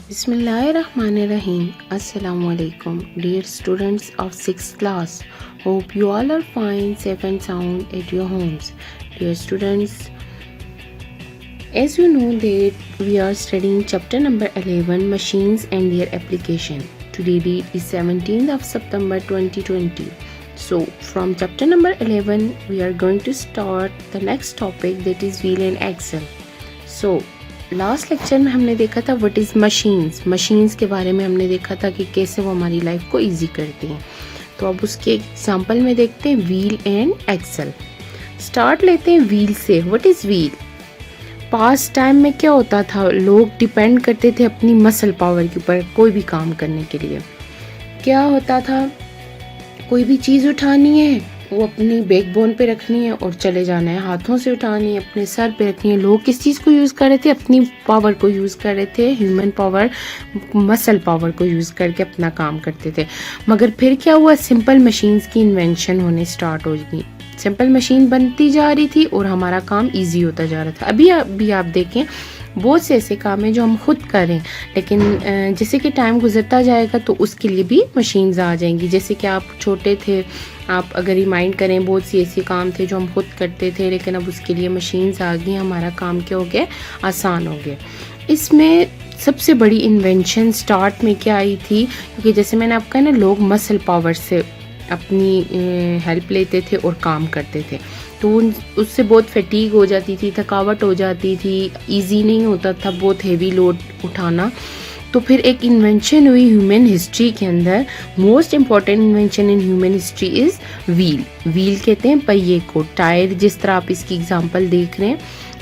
Bismillahirrahmanirrahim. Assalamu alaikum, dear students of 6th class. Hope you all are fine, safe and sound at your homes. Dear students, as you know that we are studying chapter number 11, Machines and Their Application. Today date is 17th of September 2020. So from chapter number 11, we are going to start the next topic, that is wheel and axle. So last lecture में हमने देखा था what is machines के बारे में हमने देखा था कि कैसे वो हमारी लाइफ को इजी करती हैं. तो अब उसके एग्जांपल में देखते हैं व्हील एंड एक्सल. स्टार्ट लेते हैं व्हील से. What is wheel? Past time में क्या होता था, लोग डिपेंड करते थे अपनी मसल पावर के ऊपर कोई भी काम करने के लिए. क्या होता था, कोई भी चीज़ उठानी है वो अपनी बैकबोन पे रखनी है और चले जाना है, हाथों से उठानी है, अपने सर पे रखनी है. लोग किस चीज़ को यूज़ कर रहे थे? अपनी पावर को यूज़ कर रहे थे, ह्यूमन पावर, मसल पावर को यूज़ करके अपना काम करते थे. मगर फिर क्या हुआ, सिंपल मशीन्स की इन्वेंशन होने स्टार्ट हो गई. सिंपल मशीन बनती जा रही थी और हमारा काम ईजी होता जा रहा था. अभी आप देखें बहुत से ऐसे काम हैं जो हम खुद करें, लेकिन जैसे कि टाइम गुजरता जाएगा तो उसके लिए भी मशीन्स आ जाएंगी. जैसे कि आप छोटे थे, आप अगर रिमाइंड करें, बहुत सी ऐसे काम थे जो हम खुद करते थे, लेकिन अब उसके लिए मशीन्स आ गई. हमारा काम क्या हो गया, आसान हो गया. इसमें सबसे बड़ी इन्वेंशन स्टार्ट में क्या आई थी, क्योंकि जैसे मैंने आपका ना, लोग मसल पावर से अपनी हेल्प लेते थे और काम करते थे, तो उससे बहुत फटीग हो जाती थी, थकावट हो जाती थी, इजी नहीं होता था बहुत हेवी लोड उठाना. तो फिर एक इन्वेंशन हुई ह्यूमन हिस्ट्री के अंदर. Most important invention in human history is wheel. Wheel कहते हैं पहिए को. टायर जिस तरह आप इसकी एग्जांपल देख रहे हैं,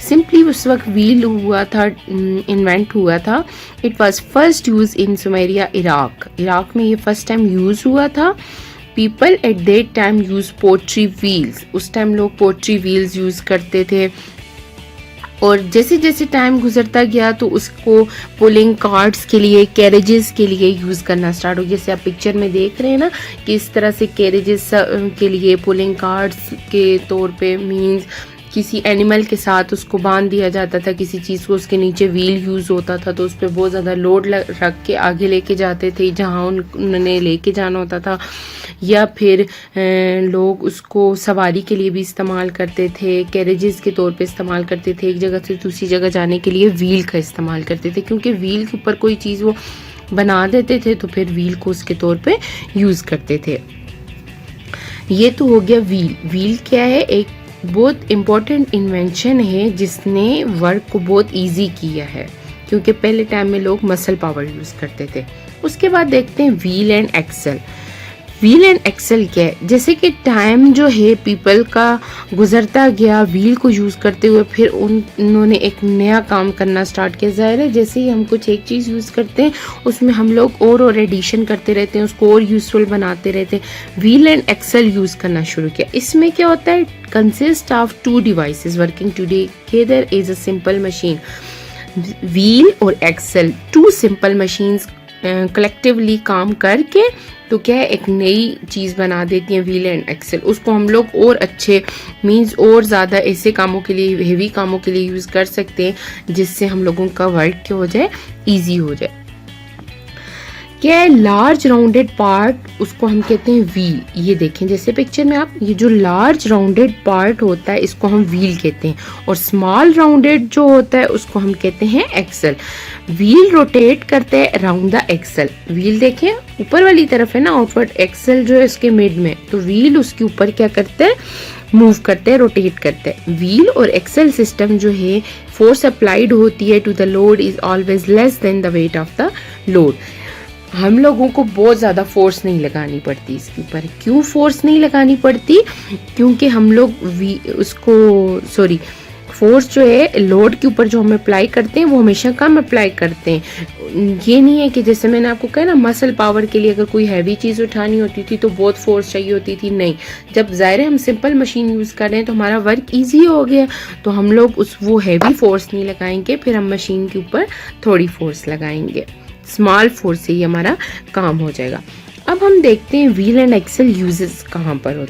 सिंपली उस वक्त व्हील हुआ था, इन्वेंट हुआ था. It was first use in Sumeria, Iraq में ये फर्स्ट टाइम यूज़ हुआ था. People at that time use pottery wheels. उस टाइम लोग पोट्री व्हील्स यूज़ करते थे, और जैसे जैसे टाइम गुजरता गया तो उसको पुलिंग कार्ट्स के लिए, कैरेजेस के लिए यूज़ करना स्टार्ट हो. जैसे आप पिक्चर में देख रहे हैं ना कि इस तरह से कैरेजेस के लिए, पुलिंग कार्ट्स के तौर पे मींस किसी एनिमल के साथ उसको बांध दिया जाता था, किसी चीज़ को, उसके नीचे व्हील यूज़ होता था, तो उस पर बहुत ज़्यादा लोड रख के आगे लेके जाते थे जहाँ उन्होंने लेके जाना होता था. या फिर लोग उसको सवारी के लिए भी इस्तेमाल करते थे, कैरेजेस के तौर पे इस्तेमाल करते थे. एक जगह से दूसरी जगह जाने के लिए व्हील का इस्तेमाल करते थे, क्योंकि व्हील के ऊपर कोई चीज़ वो बना देते थे तो फिर व्हील को उसके तौर पे यूज़ करते थे. ये तो हो गया व्हील. व्हील क्या है? एक बहुत इम्पॉर्टेंट इन्वेंशन है जिसने वर्क को बहुत इजी किया है, क्योंकि पहले टाइम में लोग मसल पावर यूज़ करते थे. उसके बाद देखते हैं wheel and axle. Wheel and axle क्या है? जैसे कि टाइम जो है पीपल का गुजरता गया व्हील को यूज़ करते हुए, फिर उन्होंने एक नया काम करना स्टार्ट किया. ज़ाहिर है जैसे ही हम कुछ एक चीज़ यूज़ करते हैं उसमें हम लोग और एडिशन करते रहते हैं, उसको और यूज़फुल बनाते रहते हैं. व्हील एंड एक्सल यूज़ करना शुरू किया. इसमें क्या होता है, consist of two devices working together is a simple machine. Wheel और axle, two simple machines collectively काम करके तो क्या है, एक नई चीज़ बना देती हैं व्हील एंड एक्सल. उसको हम लोग और अच्छे मींस और ज़्यादा ऐसे कामों के लिए, हेवी कामों के लिए यूज़ कर सकते हैं, जिससे हम लोगों का वर्क क्या हो जाए, ईजी हो जाए. क्या है, लार्ज राउंडेड पार्ट, उसको हम कहते हैं व्हील. ये देखें जैसे पिक्चर में आप, ये जो लार्ज राउंडेड पार्ट होता है इसको हम व्हील कहते हैं, और स्मॉल राउंडेड जो होता है उसको हम कहते हैं एक्सल. व्हील रोटेट करते हैं अराउंड द एक्सल. व्हील देखें ऊपर वाली तरफ है ना, आउटवर्ड, एक्सल जो है उसके मिड में, तो व्हील उसके ऊपर क्या करते हैं, मूव करते हैं, रोटेट करते हैं. व्हील और एक्सल सिस्टम जो है, फोर्स अप्लाइड होती है to the load is always less than the weight of the load. हम लोगों को बहुत ज़्यादा फोर्स नहीं लगानी पड़ती इसके ऊपर. क्यों फोर्स नहीं लगानी पड़ती? क्योंकि हम लोग फोर्स जो है लोड के ऊपर जो हम अप्लाई करते हैं वो हमेशा कम अप्लाई करते हैं. ये नहीं है कि जैसे मैंने आपको कहा ना, मसल पावर के लिए अगर कोई हैवी चीज़ उठानी होती थी तो बहुत फोर्स चाहिए होती थी. नहीं, जब ज़ाहिर है हम सिंपल मशीन यूज़ कर रहे हैं तो हमारा वर्क ईजी हो गया, तो हम लोग वो हैवी फोर्स नहीं लगाएंगे, फिर हम मशीन के ऊपर थोड़ी फोर्स लगाएंगे. स्मॉल फोर्स से ही हमारा काम हो जाएगा. अब हम देखते हैं व्हील एंड एक्सल यूजेस कहाँ पर होते हैं.